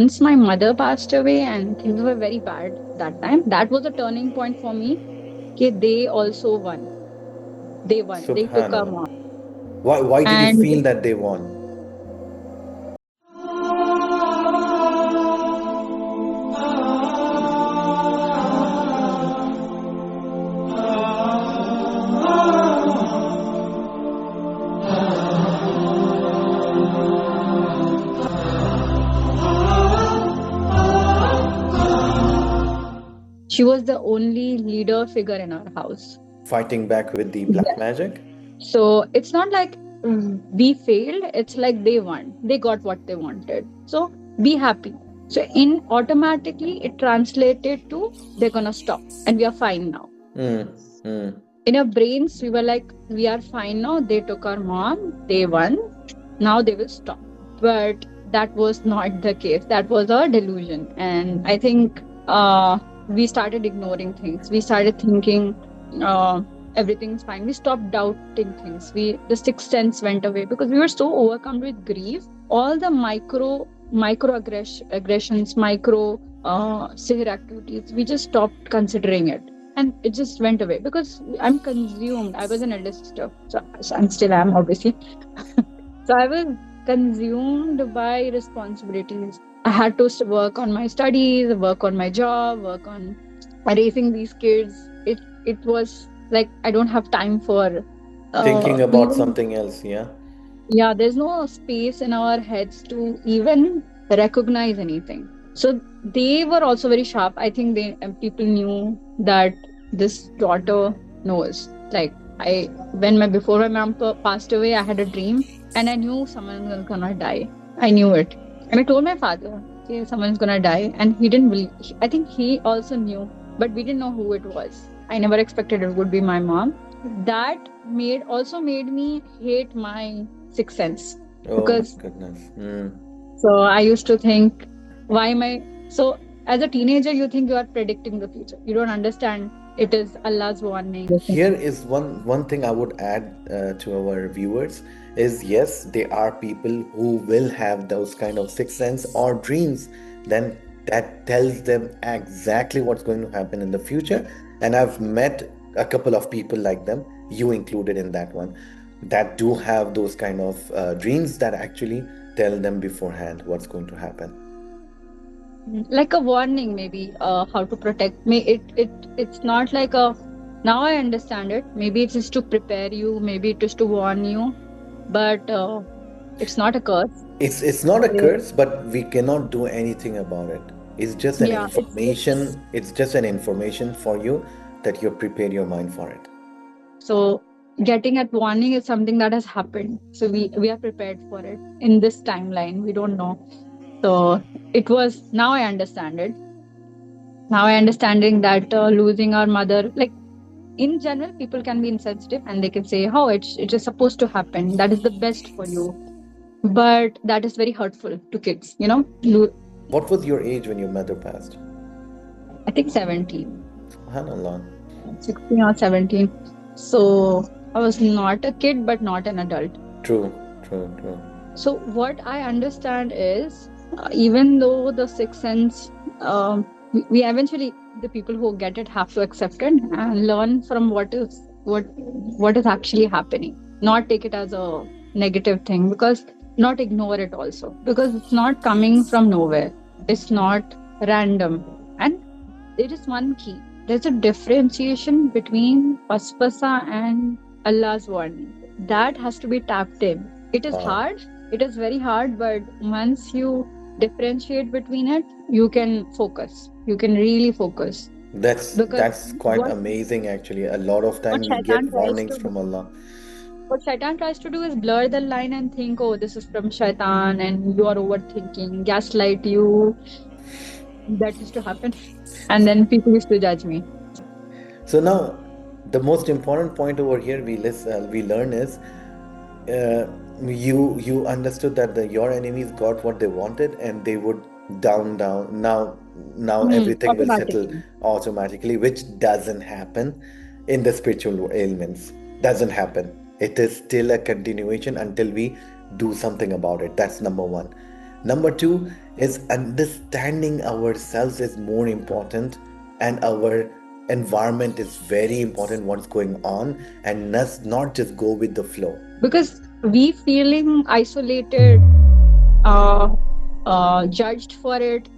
Once my mother passed away and things were very bad that time, that was a turning point for me. Okay, they also won. They won. They took our Subhanallah. mom. Why did you And feel that they won? she was the only leader figure in our house. Fighting back with the black Yeah. magic? So it's not like we failed, it's like they won. They got what they wanted. So be happy. So in automatically it translated to they're gonna stop and we are fine now. Mm, mm. In our brains, we were like, we are fine now. They took our mom, they won. Now they will stop. But that was not the case. That was a delusion. And I think we started ignoring things. We started thinking uh, everything's fine. We stopped doubting things. The sixth sense went away because we were so overcome with grief. All the aggressions, micro sihr activities, we just stopped considering it, and it just went away because I'm consumed. I was an elder sister, so and still am, obviously. So I was consumed by responsibilities. I had to work on my studies, work on my job, work on raising these kids. It was like I don't have time for Thinking about even, something else, yeah? yeah, there's no space in our heads to even recognize anything. So they were also very sharp. I think they people knew that this daughter knows. Like I, when my before my mom passed away, I had a dream and I knew someone was gonna die. I knew it, and I told my father, "Okay, someone's gonna die," and he didn't believe. I think he also knew, but we didn't know who it was. I never expected it would be my mom. That made me hate my sixth sense Oh my because goodness. Mm. so I used to think, why am I so as a teenager you think you are predicting the future. You don't understand it is Allah's warning. Here is one thing I would add to our viewers is yes, there are people who will have those kind of sixth sense or dreams, then that tells them exactly what's going to happen in the future. And I've met a couple of people like them, you included in that one, that do have those kind of dreams that actually tell them beforehand what's going to happen. Like a warning, maybe how to protect me. It's not like a, now I understand it. Maybe it's just to prepare you, maybe it is to warn you, but it's not a curse. It's not a curse, but we cannot do anything about it. It's just an Yeah, it's information. It's just an information for you that you prepare your mind for it. so getting at warning is something that has happened. So we are prepared for it in this timeline. We don't know. So it was, now I understand it. Now I understanding that losing our mother, like in general, people can be insensitive and they can say, "Oh, it is supposed to happen. That is the best for you." But that is very hurtful to kids. What was your age when your mother passed? I think 17, Subhanallah. 16 or 17. So I was not a kid, but not an adult. True, true, true. So what I understand is, even though the sixth sense, we eventually, the people who get it have to accept it and learn from what is actually happening. Not take it as a negative thing, because not ignore it also, because it's not coming from nowhere. It's not random, and there is one key. There's a differentiation between Paspasa and Allah's warning. That has to be tapped in. It is Wow. hard, it is very hard, but once you differentiate between it, you can focus. You can really focus. Because That's quite what amazing actually. A lot of what time we Shaitan get tries warnings to from Allah. what Shaitan tries to do is blur the line and think, oh, this is from Shaitan and you are overthinking, gaslight you. That used to happen. And then people used to judge me. So now, the most important point over here we learn is uh, you understood that your enemies got what they wanted and they would down now everything will settle Automatically. automatically, which doesn't happen in the spiritual ailments. Doesn't happen. It is still a continuation until we do something about it. That's number one. Number two is understanding ourselves is more important, and our environment is very important, what's going on, and not just go with the flow. Because we feeling isolated, uh, judged for it.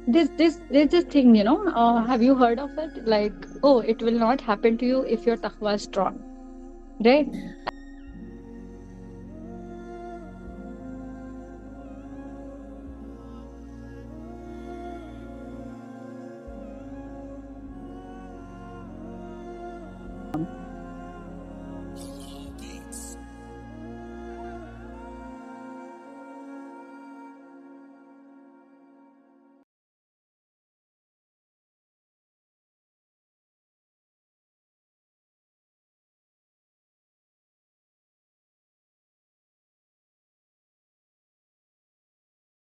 There's this thing, have you heard of it? Like, oh, it will not happen to you if your taqwa is strong, right?